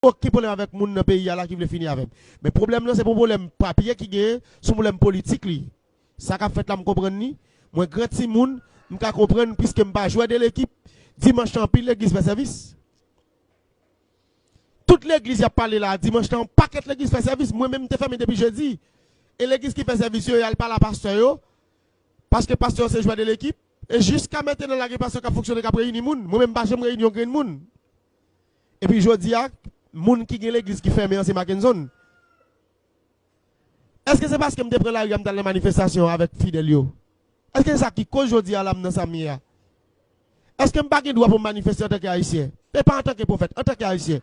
Aucun problème avec moun dans le pays là qui veut finir avec. Mais le problème là c'est pour problème papier qui gagne, son problème politique li. Ça qu'a fait là me comprendre ni. Moi grand petit moun, m'ka comprendre puisque m'pas jouer de l'équipe dimanche en pile l'église fait service. Toute l'église a parlé là dimanche en paquet l'église fait service, moi même t'ai fermé depuis jeudi. Et l'église qui fait service yo, elle parle à pasteur yo parce que pasteur c'est jouer de l'équipe et jusqu'à maintenant la pasteur qui a fonctionné qui a réuni moun, moi même pas j'aime réunion grand moun. Et puis jodi a moun qui gagne l'église qui ferme c'est Mackenzie. Est-ce que c'est parce que me prend la rue dans la manifestation avec fidèles yo? Est-ce que c'est ça qui cause aujourd'hui à l'âme dans sa mia? Est-ce que je n'ai pas le droit pour manifester en tant qu'haïtien? Mais pas en tant que prophète, en tant qu'haïtien.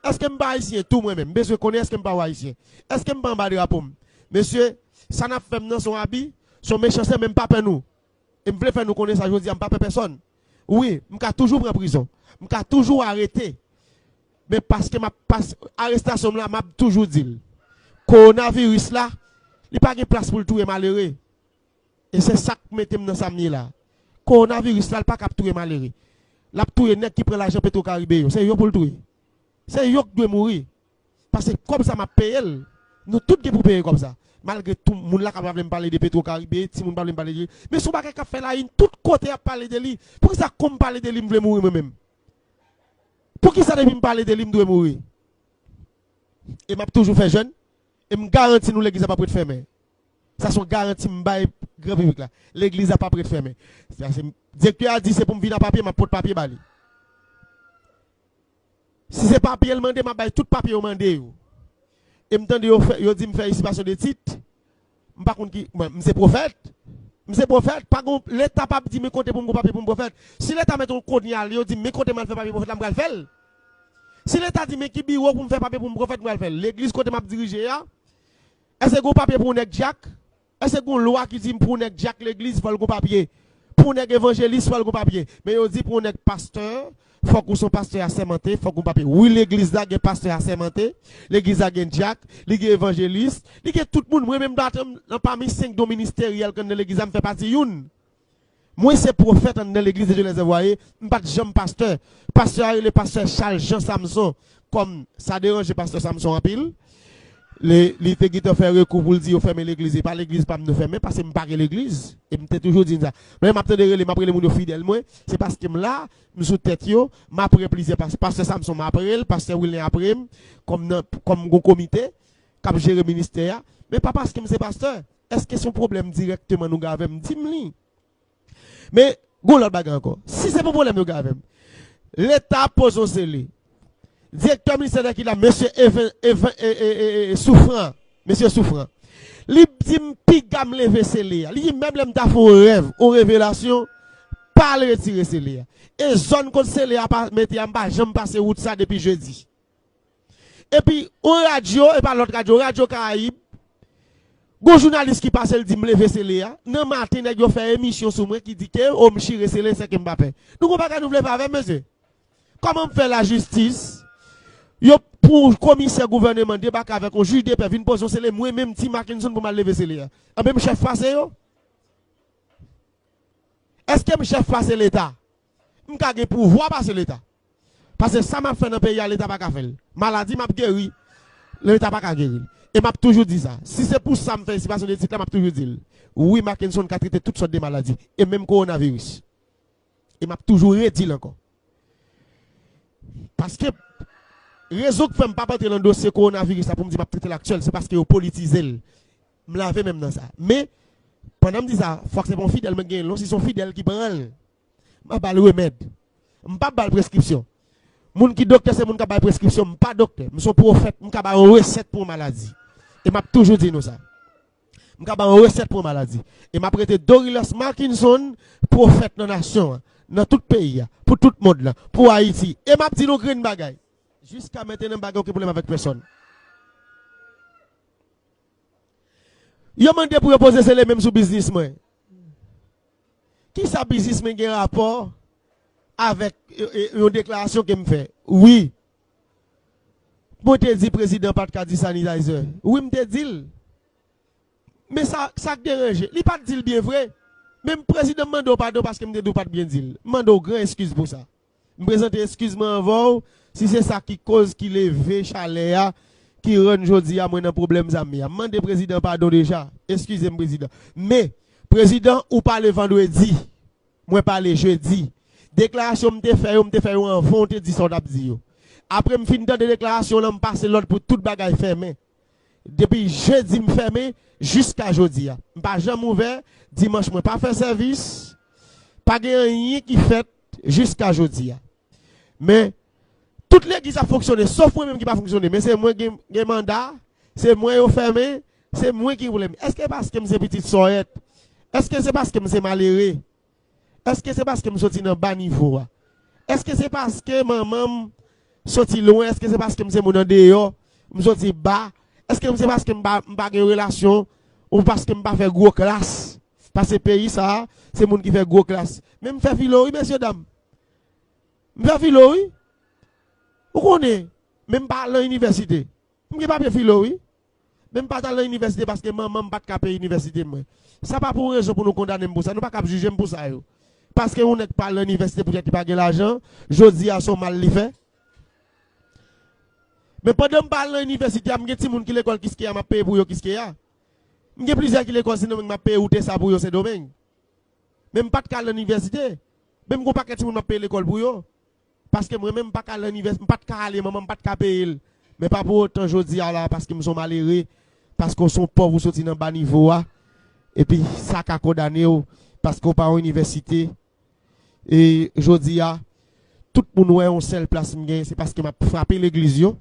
Est-ce que je ne suis pas haïtien tout moi-même? Monsieur connaît, est-ce que je ne suis pas haïtien? Est-ce que je ne suis pas en bas de rapport? Monsieur, ça n'a fait dans son habit, son méchanceté même pas pour nous. Et je veux faire nous connaître ça, je dis, je ne pas personne. Oui, je suis toujours pris en prison. Je suis toujours arrêté. Mais parce que ma arrestation là, m'a toujours dit, coronavirus là, il n'y a pas de place pour le tout malheureux. Et c'est ça que mettez dans sa là. Coronavirus là, pas capturer malheureux. La touye net qui prend l'argent Petro-Caribé, c'est yo pour le touye. C'est yo qui doit mourir. Parce que comme ça m'a payé, nous tous qui pour payer comme ça. Malgré tout le monde là qui va me parler de Petro-Caribé, si monde va me parler de lui. Mais son bagage qui fait là, tout côté a parlé de lui. Pour ça comme parler de lui, je veux mourir moi-même. Pour qui ça devait me parler de lui, je dois mourir. Et m'a toujours fait jeune et me garantit nous l'église n'a pas prêt de fermer. Ça sont garanties m'baye grand public là. L'église n'a pas prêt de fermer. Le directeur a dit c'est pour me venir papier, m'a porte papier bali. Si c'est papier le mandé, m'a baye tout papier au mandé yo. Et m'tende yo dit me faire ici parce de titre. M'pa contre qui m'se prophète. M'se prophète, pas l'état pas dit me compter pour me papier pour me prophète. Si l'état met un code yo dit me compter mal faire papier pour prophète, m'a faire. Si l'état dit me qui bureau pour me faire papier pour me prophète, m'a faire. L'église côté m'a diriger là. Est-ce que papier pour nèg Jack? Est-ce que une loi qui dit pour nèg Jack l'église faut le papier? Pour nèg évangéliste faut le papier. Mais il dit pour nèg pasteur, faut que son pasteur assermenté, faut qu'on papier. Oui, l'église là un pasteur assermenté, l'église a un Jack, l'église évangéliste, l'église tout le monde moi même dans parmi 5 dons ministériels que l'église me fait partie une. Moi c'est prophète dans l'église de Dieu les envoyés, pas de Jean pasteur. Pasteur le pasteur Charles Jean Samson comme ça dérange pasteur Samson en pile. Les qui te fait recours pour dire fermer l'église et pas l'église pas me fermer parce que me pas l'église et me toujours dit ça mais m'a attendre m'a prendre les gens fidèles moi c'est parce que là me sous tête yo m'a prendre plaisir parce que Samson m'a après parce que William après comme un comité qui gère le ministère mais pas parce que c'est pasteur est-ce que son problème directement nous avec me dit mais go l'autre bagarre encore si c'est pas problème nous avec l'état pose au scellé directeur ministère qui là monsieur souffrant monsieur souffrant li dit pi gam lever scellé li même l'aime ta font rêve aux révélations pas le retirer scellé et zone contre scellé a pas mettre en bas j'aime passer route ça depuis jeudi et puis on radio et pas l'autre radio Caraïbe bon journaliste qui passe le dit me lever scellé nan matin nèg yo fait émission sur moi qui dit que on me chire scellé c'est que Mbappé nous pas nous pas avec monsieur comment faire la justice yo pour commissaire gouvernement débarque avec un juge de paix vinn poser c'est moi même ti Mackinson pour mal lever c'est là en même chef face yo est-ce que chef face l'état m'ka gen pouvoir passer l'état parce que ça m'a fait dans pays l'état pas ka faire maladie m'a guéri l'état pas ka guérir et m'a toujours dit ça si c'est pour ça me faire situation de titre m'a toujours dit oui Mackinson ka traiter toutes sortes de maladies et même coronavirus et m'a toujours dit encore parce que réseau qui fait pas partir dans le dossier coronavirus pour me dire traiter l'actuel c'est parce que vous politisez me laver même dans ça mais pendant me dit ça faut que c'est bon fidèle me gagne non si son fidèle qui prend m'a pas le remède m'pas pas prescription moun qui docteur c'est moun qui ba prescription pas docteur me son prophète m'ka ba recette pour maladie et m'a toujours dit nous ça m'ka ba recette pour maladie et m'a prêté Douglas Mackinson prophète dans nation dans tout pays pour tout le monde là pour Haïti et m'a dit nous green bagaille jusqu'à maintenant pas aucun problème avec personne. Yo mandé pour poser c'est les mêmes sous business moi. Qui ça business men gen rapport avec une déclaration que me fait. Oui. Moi te dit président pas de dit sanitizer. Oui me te dit. Mais ça dérange. Il pas dit bien vrai. Même président mando pardon parce que me dit pas bien dit. Mando grand excuse pour ça. Me présenter excuse-moi avant Si c'est ça qui cause qui lève chalet qui rend jodi à moi un problème zami. Demande président pardon déjà. Excusez-moi président. Mais président ou parle vendredi, moi parle jeudi. Déclaration m'te fait en fond te dit son dit. Après me fin de déclaration là me passer l'autre pour toute bagaille fermé. Depuis jeudi me fermé jusqu'à jeudi. Pas jamais ouvert, dimanche moi pas faire service. Pas rien qui fait jusqu'à jeudi. Mais toute l'église a fonctionné, sauf moi même qui pas fonctionné. Mais c'est moi qui ai mandat, c'est moi qui fermé, c'est moi qui voulais. Est-ce que c'est parce que je suis petite soette? Est-ce que c'est parce que je suis malheureux? Est-ce que c'est parce que je suis dans bas niveau? Est-ce que c'est parce que maman sorti loin? Est-ce que c'est parce que je suis mon dehors? Je sorti bas? Est-ce que c'est parce que je n'ai pas de relation? Ou parce que je n'ai pas fait gros classe? Parce que pays, ça, c'est monde qui fait gros classe. Même faire philo, oui, messieurs, dames. Faire philo, oui. Vous connaissez? Même pas à l'université. Je ne pas faire philo, oui. Même pas à l'université parce que maman ne pas de l'université. Ça pas pour raison pour nous condamner pour ça. Nous pas capable juger pour ça. Parce que on n'est pas à l'université pour être pas l'argent. Je dis à son mal li fait. Mais pendant que je parle à l'université, il y a des gens qui l'école qui m'a payé pour eux, qui y a. Il y a plusieurs qui l'école sinon m'a payé ou ça pour eux, c'est domaine. Même pas de cas à l'université. Même qu'on pas que m'a payé l'école pour eux. Parce que moi même pas à l'université, pas de cas aller, maman pas de cas payer. Mais pas pour autant je dis là parce qu'ils me sont malheureux, parce qu'on sont pauvres sorti dans bas niveau et puis ça qu'a condamné parce qu'on pas en université. Et je dis tout pour nous on seule place c'est parce que m'a frappé l'église yo.